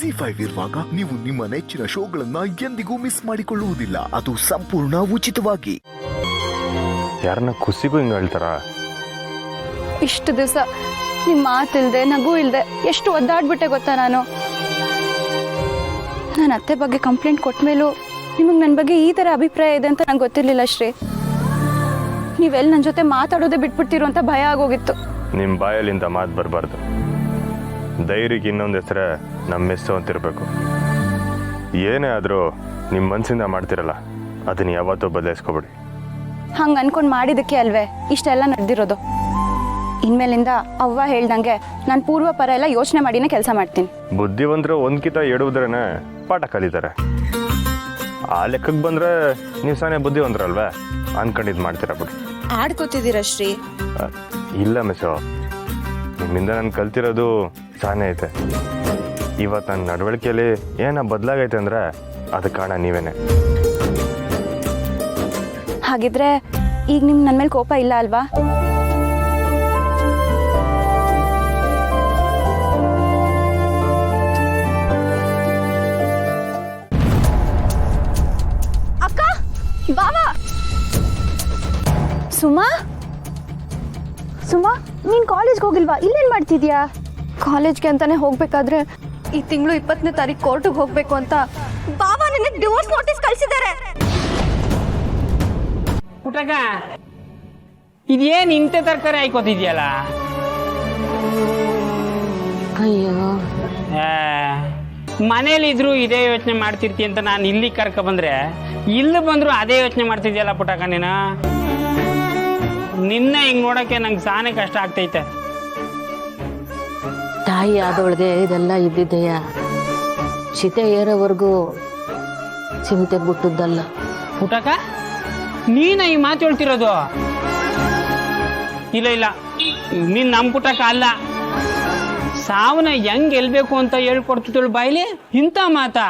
ZEE5 ಇರುವಾಗ ನೀವು ನಿಮ್ಮ ನೆಚ್ಚಿನ ಶೋಗಳನ್ನ ಎಂದಿಗೂ ಮಿಸ್ ಮಾಡಿಕೊಳ್ಳುವುದಿಲ್ಲ. ಅದು ಸಂಪೂರ್ಣ ಉಚಿತವಾಗಿ. ಯಾರನ್ನ ಖುಷಿಗೂ ಹಿಂಗೆ ಹೇಳ್ತಾರ? ಇಷ್ಟು ದಿವಸ ನಿಮ್ಮ ಮಾತಿಲ್ದೆ ನಗು ಇಲ್ದೆ ಎಷ್ಟು ಒದ್ದಾಡ್ಬಿಟ್ಟೆ ಗೊತ್ತಾ ನಾನು ಅತ್ತೆ ಬಗ್ಗೆ ಕಂಪ್ಲೇಂಟ್ ಕೊಟ್ಟ ಮೇಲೂ ನಿಮಗೆ ನನ್ನ ಬಗ್ಗೆ ಈ ಥರ ಅಭಿಪ್ರಾಯ ಇದೆ ಅಂತ ನಂಗೆ ಗೊತ್ತಿರಲಿಲ್ಲ ಶ್ರೀ. ನೀವೆಲ್ಲಿ ನನ್ನ ಜೊತೆ ಮಾತಾಡೋದೇ ಬಿಟ್ಬಿಡ್ತೀರೋ ಅಂತ ಭಯ ಆಗೋಗಿತ್ತು. ನಿಮ್ಮ ಬಾಯಲ್ಲಿಂದ ಮಾತು ಬರಬಾರ್ದು. ಧೈರ್ಯಕ್ಕೆ ಇನ್ನೊಂದು ಹೆಸರೇ ನಮ್ಮ ಮೆಸ್ಸು ಅಂತಿರಬೇಕು. ಏನೇ ಆದರೂ ನಿಮ್ಮ ಮನಸ್ಸಿಂದ ಮಾಡ್ತಿರಲ್ಲ, ಅದನ್ನು ಯಾವತ್ತೂ ಬದಲಾಯಿಸ್ಕೊಬೇಡಿ. ಹಂಗೆ ಅನ್ಕೊಂಡು ಮಾಡಿದ್ದಕ್ಕೆ ಅಲ್ವೇ ಇಷ್ಟೆಲ್ಲ ನಡೆದಿರೋದು. ಇನ್ಮೇಲಿಂದ ಅವ್ವ ಹೇಳ್ದಂಗೆ ನಾನು ಪೂರ್ವಪರ ಎಲ್ಲ ಯೋಚನೆ ಮಾಡಿನೇ ಕೆಲಸ ಮಾಡ್ತೀನಿ. ಬುದ್ಧಿವಂತರು ಒಂದ್ಕಿತ ಎಡುವುದ್ರೇ ಪಾಠ ಕಲಿತಾರೆ. ಆ ಲೆಕ್ಕಕ್ಕೆ ಬಂದರೆ ನೀವು ಸಾನೇ ಬುದ್ಧಿವಂತರಲ್ವೇ ಅನ್ಕೊಂಡಿದ್ದು ಮಾಡ್ತೀರಾ ಬಿಡಿ. ಆಡ್ಕೋತಿದ್ದೀರಾ ಶ್ರೀ? ಇಲ್ಲ ಮಿಸ್ಸು, ನಿಮ್ಮಿಂದ ನಾನು ಕಲ್ತಿರೋದು ಸಾನೇ ಐತೆ. ಇವತ್ತು ನನ್ನ ನಡವಳಿಕೆಯಲ್ಲಿ ಏನೋ ಬದಲಾಗೈತೆ ಅಂದರೆ ಅದಕ್ಕೆ ಕಾರಣ ನೀವೇನೆ. ಹಾಗಿದ್ರೆ ಈಗ ನಿಮ್ಗೆ ನನ್ನ ಮೇಲೆ ಕೋಪ ಇಲ್ಲ ಅಲ್ವಾ? ಅಕ್ಕ, ಬಾವಾ. ಸುಮಾ, ಸುಮಾ, ನೀನು ಕಾಲೇಜ್ಗೆ ಹೋಗಿಲ್ವಾ? ಇಲ್ಲೇನು ಮಾಡ್ತಿದ್ಯಾ? ಕಾಲೇಜ್ಗೆ ಅಂತಾನೆ ಹೋಗ್ಬೇಕಾದ್ರೆ ಈ ತಿಂಗಳು 20ನೇ ತಾರೀಕು ಕೋರ್ಟಿಗೆ ಹೋಗ್ಬೇಕು ಅಂತ ಬಾಬಾ ನನಗೆ ಡಿವೋರ್ಸ್ ನೋಟಿಸ್ ಕಳಿಸಿದ್ದಾರೆ. ಪುಟಕ, ಇದೇನು ಇಂಥ ತರಕಾರಿ ಹಾಕೋತಿದ್ಯಲ್ಲ? ಅಯ್ಯೋ, ಮನೇಲಿದ್ರು ಇದೇ ಯೋಚನೆ ಮಾಡ್ತಿರ್ತಿ ಅಂತ ನಾನು ಇಲ್ಲಿ ಕರ್ಕ ಬಂದ್ರೆ ಇಲ್ಲಿ ಬಂದ್ರು ಅದೇ ಯೋಚನೆ ಮಾಡ್ತಿದ್ಯಲ್ಲ ಪುಟಕ. ನಿನ್ನ ಹಿಂಗ್ ನೋಡಕ್ಕೆ ನಂಗೆ ಸಾನೆ ಕಷ್ಟ ಆಗ್ತೈತೆ. ತಾಯಿ ಆದವಳಿಗೆ ಇದೆಲ್ಲ ಇದ್ದಿದ್ದೆಯ. ಚಿತೆ ಏರೋವರೆಗೂ ಚಿಂತೆ ಬಿಟ್ಟದ್ದಲ್ಲ. ಪುಟಕ, ನೀನ ಈ ಮಾತು ಹೇಳ್ತಿರೋದು? ಇಲ್ಲ ಇಲ್ಲ, ನೀನ್ ನಮ್ ಪುಟಕ ಅಲ್ಲ. ಸಾವನ್ನ ಹೆಂಗ್ ಗೆಲ್ಬೇಕು ಅಂತ ಹೇಳ್ಕೊಡ್ತಿದ್ದಳು ಬಾಯ್ಲಿ ಇಂಥ ಮಾತಾ?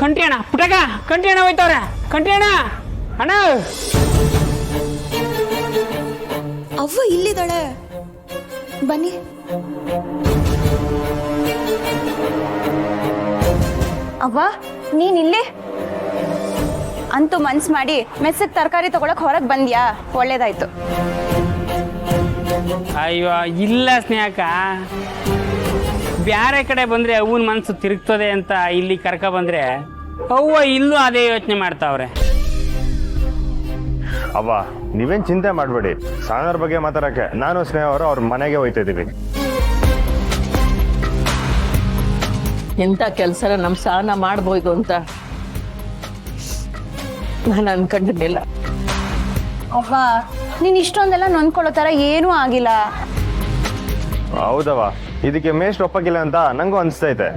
ಕಂಟಿ ಅಣ್ಣ, ಪುಟಕ ಕಂಟಿ ಅಣ್ಣ ಹೋಯ್ತವ್ರೆ. ಕಂಟಿ ಅಣ್ಣ, ಅಣ್ಣ. ಅವ್ವ ಇಲ್ಲಿದ್ದಾಳೆ, ಬನ್ನಿ. ಅವ್ವ ನೀನ್ ಇಲ್ಲಿ? ಅಂತೂ ಮನ್ಸ್ ಮಾಡಿ ಮೆಸ್ಸಿಗೆ ತರಕಾರಿ ತಗೊಳಕ್ ಹೊರಗೆ ಬಂದ್ಯಾ? ಒಳ್ಳೇದಾಯ್ತು. ಅಯ್ಯೋ ಇಲ್ಲ ಸ್ನೇಹಕ, ಬ್ಯಾರೆ ಕಡೆ ಬಂದ್ರೆ ಅವನ ಮನ್ಸು ತಿರುಗ್ತದೆ ಅಂತ ಇಲ್ಲಿ ಕರ್ಕ ಬಂದ್ರೆ ಅವ್ವ ಇಲ್ಲೂ ಅದೇ ಯೋಚನೆ ಮಾಡ್ತಾವ್ರೆ. ಅವ್ವ ನೀವೇನು ಚಿಂತೆ ಮಾಡಬೇಡಿ. ಸಾನರ ಬಗ್ಗೆ ಮಾತಾಡೋಕ್ಕೆ ನಾನು ಸ್ನೇಹ ಅವರು ಅವ್ರ ಮನೆಗೆ ಹೋಯ್ತಾ ಇದ್ದೀವಿ. ಎಂಥ ಕೆಲಸನ ನಮ್ಮ ಸಹನ ಮಾಡ್ಬೋದು ಅಂತ ನಾನು ಅನ್ಕೊಂಡಿರ್ಲಿಲ್ಲ. ಅವ್ವ ನೀನ್ ಇಷ್ಟೊಂದೆಲ್ಲ ನೊಂದ್ಕೊಳ್ಳೋ ತರ ಏನೂ ಆಗಿಲ್ಲ. ಹೌದವ, ಇದಕ್ಕೆ ಮೇಷ್ಟ್ರು ಒಪ್ಪಕ್ಕಿಲ್ಲ ಅಂತ ನಂಗೂ ಅನಿಸ್ತೈತೆ.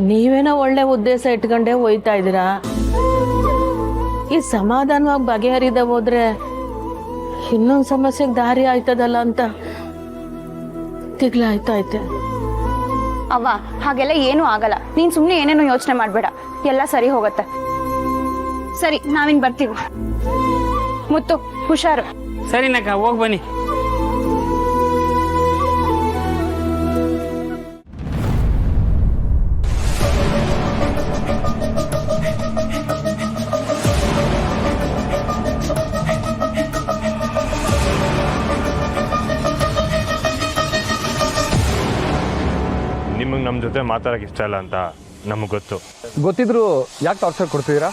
ನೀವೇನೋ ಒಳ್ಳೆ ಉದ್ದೇಶ ಇಟ್ಕೊಂಡೇ ಹೋಯ್ತಾ ಇದ್ದೀರಾ. ಈ ಸಮಾಧಾನವಾಗಿ ಬಗೆಹರಿದ ಹೋದ್ರೆ ಇನ್ನೊಂದು ಸಮಸ್ಯೆಗೆ ದಾರಿ ಆಯ್ತದಲ್ಲ ಅಂತ ತಿಗ್ಲಾಯ್ತೈತೆ. ಅವ್ವ ಹಾಗೆಲ್ಲ ಏನೂ ಆಗಲ್ಲ. ನೀನ್ ಸುಮ್ನೆ ಏನೇನೋ ಯೋಚನೆ ಮಾಡ್ಬೇಡ, ಎಲ್ಲ ಸರಿ ಹೋಗತ್ತೆ. ಸರಿ, ನಾವಿನ್ ಬರ್ತೀವಿ. ಮುತ್ತು ಹುಷಾರು. ಸರಿನಕ್ಕ, ಹೋಗ್ ಬನ್ನಿ. ನಿಮಗೆ ನಮ್ಮ ಜೊತೆ ಮಾತಾಡೋಕೆ ಇಷ್ಟ ಇಲ್ಲ ಅಂತ ನಮಗೆ ಗೊತ್ತಿದ್ರು ಯಾಕೆ ಟಾರ್ಚರ್ ಕೊಡ್ತಿದ್ದೀರಾ?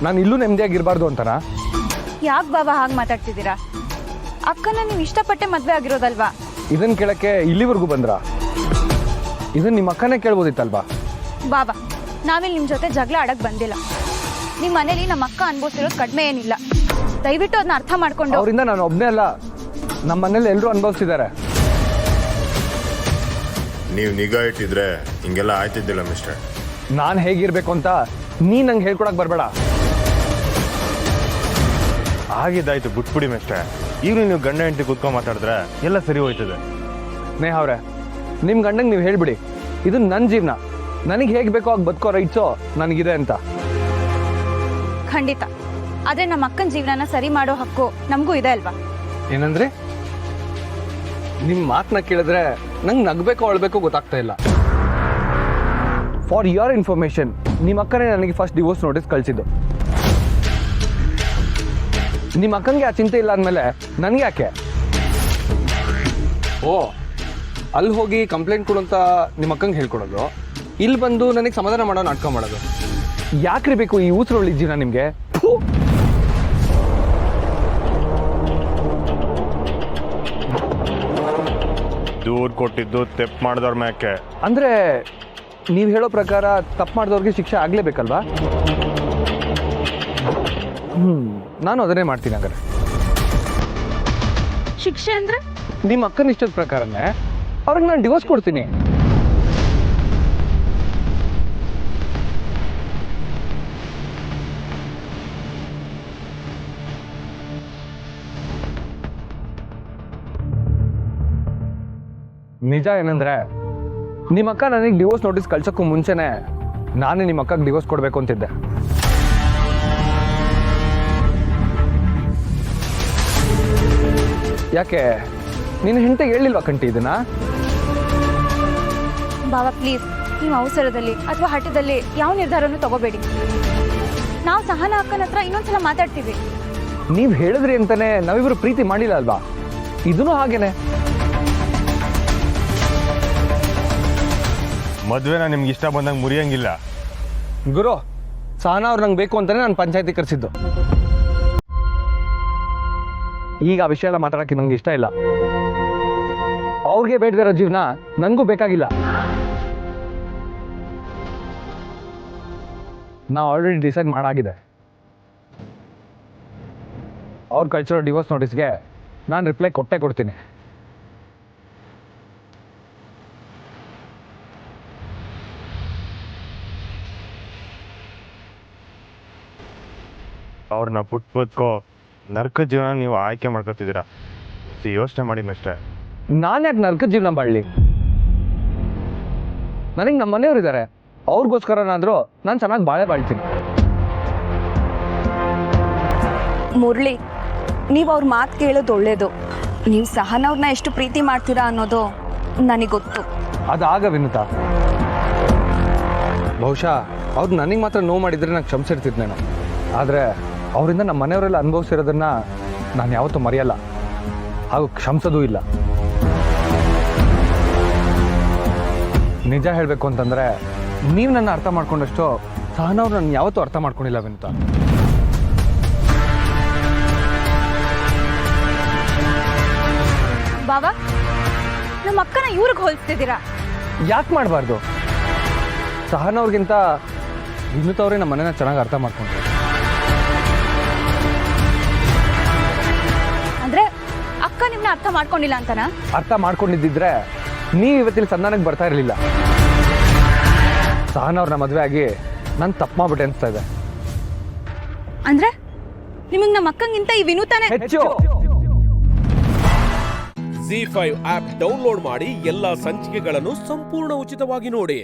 ನಾನು ಇಲ್ಲೂ ನೆಮ್ಮದಿಯಾಗಿರಬಾರ್ದು ಅಂತನಾ? ಯಾಕೆ ಬಾಬಾ ಹಾಗೆ ಮಾತಾಡ್ತಿದ್ದೀರಾ? ಅಕ್ಕನ ನೀವು ಇಷ್ಟಪಟ್ಟೆ ಮದ್ವೆ ಆಗಿರೋದಲ್ವಾ? ಇದನ್ನ ಕೇಳಕ್ಕೆ ಇಲ್ಲಿವರೆಗೂ ಬಂದ್ರಾ? ಇದನ್ನ ನಿಮ್ಮ ಅಕ್ಕನೇ ಕೇಳ್ಬೋದಿತ್ತಲ್ವಾ? ಬಾಬಾ ನಾವಿಲ್ಲಿ ನಿಮ್ಮ ಜೊತೆ ಜಗಳ ಆಡಕ್ ಬಂದಿಲ್ಲ. ನಿಮ್ಮ ಮನೇಲಿ ನಮ್ಮ ಅಕ್ಕ ಅನ್ಭವಿಸಿರೋದು ಕಡಿಮೆ ಏನಿಲ್ಲ. ದಯವಿಟ್ಟು ಅದನ್ನ ಅರ್ಥ ಮಾಡ್ಕೊಂಡು. ಅವರಿಂದ ನಾನು ಒಬ್ಬನೇ ಅಲ್ಲ, ನಮ್ಮ ಮನೇಲಿ ಎಲ್ಲರೂ ಅನುಭವಿಸಿದ್ದಾರೆ. ನೀವು ನಿಗಾ ಇಟ್ಟಿದ್ರೆ ಹಿಂಗೆಲ್ಲ ಆಯ್ತಿದ್ದಿಲ್ಲ ಮಿಸ್ಟರ್. ನಾನು ಹೇಗಿರ್ಬೇಕು ಅಂತ ನೀನು ನಂಗೆ ಹೇಳ್ಕೊಡಕ್ ಬರಬೇಡ. ಆಗಿದ್ದಾಯ್ತು, ಬಿಟ್ಬಿಡಿ ಮಿಸ್ಟರ್. ಈಗ ನೀವು ಗಂಡ ಹೆಂಡತಿ ಕೂತ್ಕೊಂಡು ಮಾತಾಡಿದ್ರೆ ಎಲ್ಲ ಸರಿ ಹೋಯ್ತದೆ. ನೇಹ ಅವರೇ, ನಿಮ್ಮ ಗಂಡಂಗೆ ನೀವು ಹೇಳ್ಬಿಡಿ, ಇದು ನನ್ನ ಜೀವನ, ನನಗೆ ಹೇಗೆ ಬೇಕೋ ಆಗ ಬದುಕೋ ರೈಟ್ಸೋ ನನಗಿದೆ ಅಂತ. ಖಂಡಿತ ಆದ್ರೆ ನಮ್ಮ ಅಕ್ಕನ ಜೀವನನ ಸರಿ ಮಾಡೋ ಹಕ್ಕು ನಮಗೂ ಇದೆ ಅಲ್ವಾ? ಏನಂದ್ರೆ ನಿಮ್ಮ ಮಾತನ್ನ ಕೇಳಿದ್ರೆ ನಂಗೆ ನಗಬೇಕೋ ಅಳ್ಬೇಕೋ ಗೊತ್ತಾಗ್ತಾ ಇಲ್ಲ. ಫಾರ್ ಯುವರ್ ಇನ್ಫಾರ್ಮೇಶನ್, ನಿಮ್ಮ ಅಕ್ಕನೇ ನನಗೆ ಫಸ್ಟ್ ಡಿವೋರ್ಸ್ ನೋಟಿಸ್ ಕಳಿಸಿದ್ದು. ನಿಮ್ಮ ಅಕ್ಕನಿಗೆ ಆ ಚಿಂತೆ ಇಲ್ಲ ಅಂದಮೇಲೆ ನನಗೆ ಯಾಕೆ? ಓ, ಅಲ್ಲಿ ಹೋಗಿ ಕಂಪ್ಲೇಂಟ್ ಕೊಡು ಅಂತ ನಿಮ್ಮ ಅಕ್ಕಂಗೆ ಹೇಳ್ಕೊಡೋದು, ಇಲ್ಲಿ ಬಂದು ನನಗೆ ಸಮಾಧಾನ ಮಾಡೋ ನಾಟಕ ಮಾಡೋದು. ಯಾಕ್ರಿ ಬೇಕು ಈ ಊಸರೊಳ್ಳಿ ಜೀವನ ನಿಮಗೆ? ದೂರು ಕೊಟ್ಟಿದ್ದು ತೆಪ್ಪು ಮಾಡಿದವ್ರ ಮ್ಯಾಕೆ. ಅಂದರೆ ನೀವು ಹೇಳೋ ಪ್ರಕಾರ ತಪ್ಪು ಮಾಡಿದವ್ರಿಗೆ ಶಿಕ್ಷೆ ಆಗಲೇಬೇಕಲ್ವಾ? ನಾನು ಅದನ್ನೇ ಮಾಡ್ತೀನಿ. ಹಾಗಾದ್ರೆ ಶಿಕ್ಷೆ ಅಂದ್ರೆ ನಿಮ್ಮ ಅಕ್ಕನ ಇಷ್ಟದ ಪ್ರಕಾರನೇ ಅವ್ರಿಗೆ ನಾನು ಡಿವೋರ್ಸ್ ಕೊಡ್ತೀನಿ. ನಿಜ ಏನಂದ್ರೆ ನಿಮ್ಮ ಅಕ್ಕ ನನಗೆ ಡಿವೋರ್ಸ್ ನೋಟಿಸ್ ಕಳ್ಸೋಕ್ಕೂ ಮುಂಚೆನೆ ನಾನೇ ನಿಮ್ಮ ಅಕ್ಕಗೆ ಡಿವೋರ್ಸ್ ಕೊಡಬೇಕು ಅಂತಿದ್ದೆ. ಯಾಕೆ ನಿನ್ನ ಹೆಂಡತಿಗೆ ಹೇಳಿಲ್ವಾ ಕಂಟಿ ಇದನ್ನ? ಬಾಬಾ ಪ್ಲೀಸ್, ನೀವು ಅವಸರದಲ್ಲಿ ಅಥವಾ ಹಠದಲ್ಲಿ ಯಾವ ನಿರ್ಧಾರನೂ ತಗೋಬೇಡಿ. ನಾವು ಸಹನಾ ಅಕ್ಕನ ಹತ್ರ ಇನ್ನೊಂದ್ಸಲ ಮಾತಾಡ್ತೀವಿ. ನೀವು ಹೇಳಿದ್ರಿ ಅಂತಾನೆ ನಾವಿಬ್ರು ಪ್ರೀತಿ ಮಾಡಿಲ್ಲ ಅಲ್ವಾ? ಇದೂ ಹಾಗೇನೆ. ಮದುವೆನ ನಿಮ್ಗೆ ಇಷ್ಟ ಬಂದಂಗೆ ಮುರಿಯಂಗಿಲ್ಲ. ಗುರು, ಸಹನಾ ಅವ್ರು ನಂಗೆ ಬೇಕು ಅಂತಾನೆ ನಾನು ಪಂಚಾಯತಿ ಕರೆಸಿದ್ದು. ಈಗ ಆ ವಿಷಯ ಎಲ್ಲ ಮಾತಾಡೋಕ್ಕೆ ನಂಗೆ ಇಷ್ಟ ಇಲ್ಲ. ಅವ್ರಿಗೆ ಬೇಡದಿರೋ ಜೀವನ ನನಗೂ ಬೇಕಾಗಿಲ್ಲ. ನಾವು ಆಲ್ರೆಡಿ ಡಿಸೈಡ್ ಮಾಡಾಗಿದೆ. ಅವ್ರು ಕಳ್ಸಿರೋ ಡಿವೋರ್ಸ್ ನೋಟಿಸ್ಗೆ ನಾನು ರಿಪ್ಲೈ ಕೊಟ್ಟೇ ಕೊಡ್ತೀನಿ. ಅವ್ರನ್ನ ಪುಟ್ಕೋ ನರ್ಕ ಜೀವನ ನೀವು ಆಯ್ಕೆ ಮಾಡ್ಕೊತಿದ್ದೀರಾ. ಯೋಚನೆ ಮಾಡಿ ಅಷ್ಟೇ. ನಾನು ಯಾಕೆ ನರ್ಕ ಜೀವನ ಬಾಳಲಿ? ನನಗೆ ನಮ್ಮ ಮನೆಯವ್ರು ಇದ್ದಾರೆ, ಅವ್ರಿಗೋಸ್ಕರನಾದರೂ ನಾನು ಚೆನ್ನಾಗಿ ಬಾಳ್ತೀನಿ. ಮುರಳಿ, ನೀವು ಅವ್ರ ಮಾತು ಕೇಳೋದು ಒಳ್ಳೇದು. ನೀವು ಸಹನವ್ರನ್ನ ಎಷ್ಟು ಪ್ರೀತಿ ಮಾಡ್ತೀರಾ ಅನ್ನೋದು ನನಗೆ ಗೊತ್ತು. ಅದಾಗ ವಿನುತಾ, ಬಹುಶಃ ಅವ್ರು ನನಗೆ ಮಾತ್ರ ನೋವು ಮಾಡಿದರೆ ನಾನು ಕ್ಷಮಿಸಿರ್ತಿದ್ನೇನೋ. ಆದರೆ ಅವರಿಂದ ನಮ್ಮ ಮನೆಯವರೆಲ್ಲ ಅನುಭವಿಸಿರೋದನ್ನ ನಾನು ಯಾವತ್ತೂ ಮರೆಯಲ್ಲ, ಹಾಗೂ ಕ್ಷಮಿಸೋದೂ ಇಲ್ಲ. ನಿಜ ಹೇಳಬೇಕು ಅಂತಂದರೆ ನೀವು ನನ್ನ ಅರ್ಥ ಮಾಡ್ಕೊಂಡಷ್ಟು ಸಹನವ್ರು ನನ್ನ ಯಾವತ್ತೂ ಅರ್ಥ ಮಾಡ್ಕೊಂಡಿಲ್ಲ ವಿನುತಾ. ಬಾಬಾ, ನಮ್ಮ ಅಕ್ಕನ ಇವ್ರಿಗೆ ಹೋಲಿಸ್ತಿದ್ದೀರಾ? ಯಾಕೆ ಮಾಡಬಾರ್ದು? ಸಹನವ್ರಿಗಿಂತ ವಿನುತವ್ರೆ ನಮ್ಮ ಮನೇನ ಚೆನ್ನಾಗಿ ಅರ್ಥ ಮಾಡ್ಕೊಂಡ್ರು. ಅಂದ್ರೆ ಅಕ್ಕ ನಿಮ್ನ ಅರ್ಥ ಮಾಡ್ಕೊಂಡಿಲ್ಲ ಅಂತನಾ? ಅರ್ಥ ಮಾಡ್ಕೊಂಡಿದ್ದಿದ್ರೆ ನೀವು ಇವತ್ತಿಲ್ಲಿ ಸಂಧಾನಕ್ಕೆ ಬರ್ತಾ ಇರಲಿಲ್ಲ. ಸಹನವ್ರನ್ನ ಮದುವೆ ಆಗಿ ನಾನು ತಪ್ಪು ಮಾಡ್ಬಿಟ್ಟೆ ಅನಿಸ್ತಾ ಇದೆ. ಅಂದ್ರೆ ನಿಮಗೆ ನಮ್ಮ ಅಕ್ಕಂಗಿಂತ ಈ ವಿನೂತನೇ ಹೆಚ್ಚು. ZEE5 ಆಪ್ ಡೌನ್ಲೋಡ್ ಮಾಡಿ ಎಲ್ಲಾ ಸಂಚಿಕೆಗಳನ್ನು ಸಂಪೂರ್ಣ ಉಚಿತವಾಗಿ ನೋಡಿ.